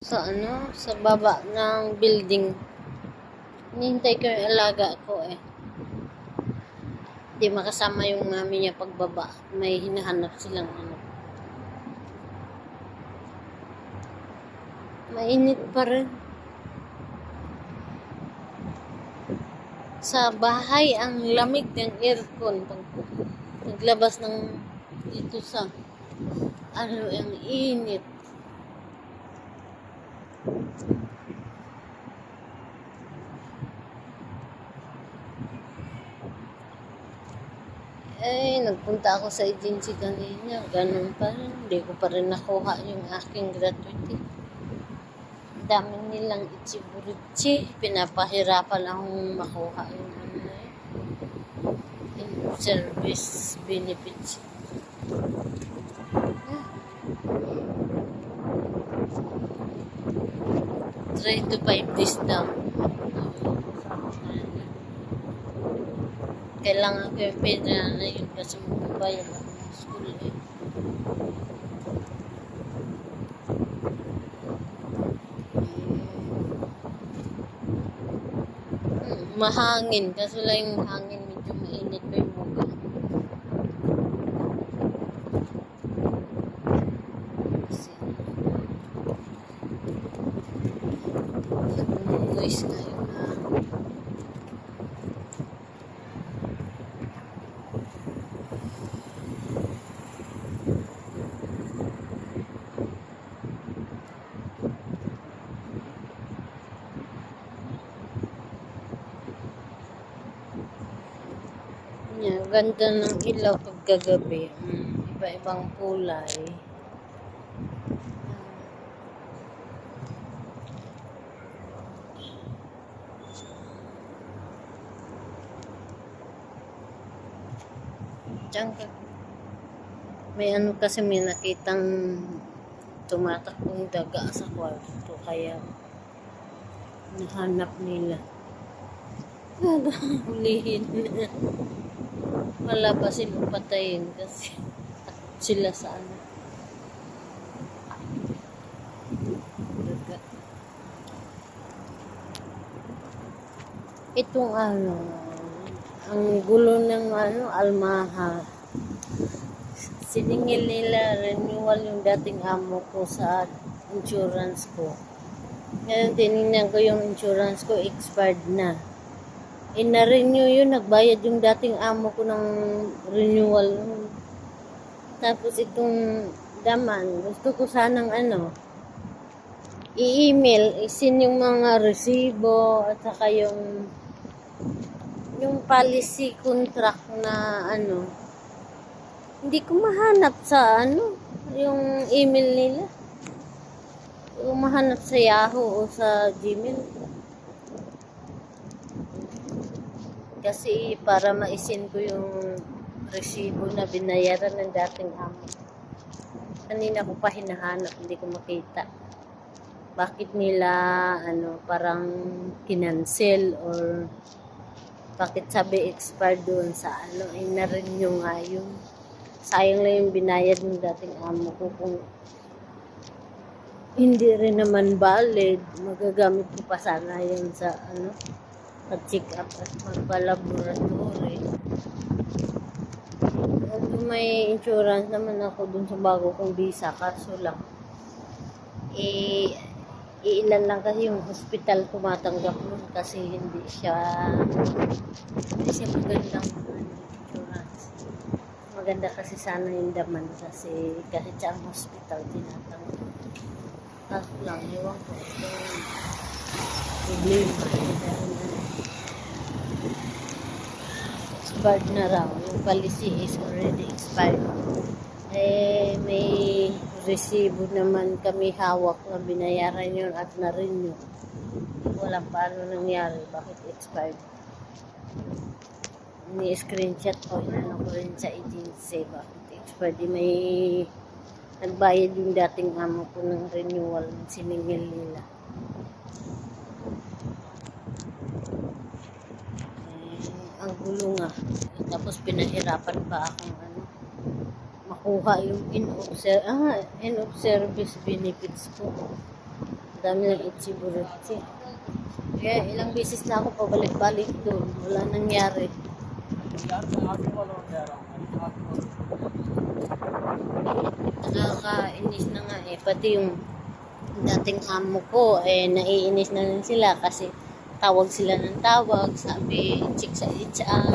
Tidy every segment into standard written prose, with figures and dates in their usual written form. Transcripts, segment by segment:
sa baba ng building. Hinihintay ko yung alaga ko eh. Hindi makasama yung mami niya pagbaba. May hinahanap silang ano. Mainit pa rin. Sa bahay, ang lamig ng aircon. Pag naglabas ng dito sa ano, ang init. Nagpunta ako sa agency kanina. Ganun pa rin. Hindi ko pa rin nakuha yung aking gratuity. Dami nilang ichiburitsi. Pinapahirapan akong makuha yung ano eh. Service benefits. 3 to 5 days daw. Kailangan ko yung pera na yun kasi magbabayad ako ng school eh. Mahangin kasi lang yung hangin medyo mainit pa yung mukha. Noise na yun. Ganda ng ilaw pagkagabi. Iba-ibang kulay. Diyan ka. May ano kasi may nakitang tumatakbong daga sa kwarto. Kaya nahanap nila. Hulihin. Wala ba silang patayin kasi sila sa ano. Itong ano, ang gulo ng ano, Almaha. Siningil nila renewal yung dating amo ko sa insurance ko. Ngayon tinignan ko yung insurance ko, expired na. Na-renew yun, nagbayad yung dating amo ko ng renewal. Tapos itong daman, gusto ko sanang ano, i-email, isin yung mga resibo at saka yung policy contract na ano, hindi ko mahanap sa ano, yung email nila. Hindi ko mahanap sa Yahoo o sa Gmail. Kasi para maisin ko yung resibo na binayaran ng dating amo. Kanina ko pa hinahanap, hindi ko makita. Bakit nila ano parang kinancel or bakit sabi expired doon sa ano, na-renew nga yun. Sayang lang yung binayad ng dating amo ko kung hindi rin naman valid. Magagamit ko pa sana yun sa ano, pag-check up at magpa-laboratory. May insurance naman ako dun sa bago kong visa, kaso lang ilan lang kasi yung hospital tumatanggap nun kasi hindi siya magandang insurance. Maganda kasi sana yung daman kasi kahit sa ang hospital tinatanggap. Kaso lang, ewan ko itong problema expired na raw. Yung policy is already expired. May resibo naman kami hawak na binayaran yun at na-renew. Walang paano nangyari. Bakit expired? Ni-screenshot ko. Inano ko rin sa agency. Bakit expired? May nagbayad yung dating amo ko ng renewal. Siningil nila. Ang gulo nga. Tapos pinahirapan pa akong ano, makuha yung end of service benefits ko. Dami ng itchy-buritsi. Kaya ilang beses na ako pabalik-balik doon. Wala nangyari. Nakakainis na nga eh. Pati yung dating amo ko, naiinis na rin sila kasi tawag sila ng tawag. Sabi, check sa HR.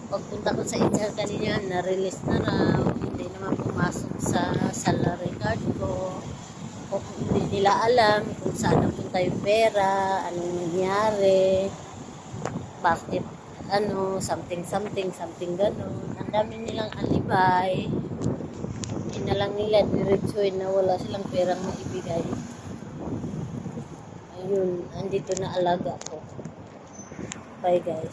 Pagpunta ko sa HR kanina, na-release na raw. Hindi naman pumasok sa salary card ko. O hindi nila alam kung saan napunta yung pera, anong nangyari, bakit, something, something gano'n. Ang dami nilang alibay. Hindi na lang nila diretsuhin na wala silang perang maibigay. Ayun, andito na alaga ko. Bye guys.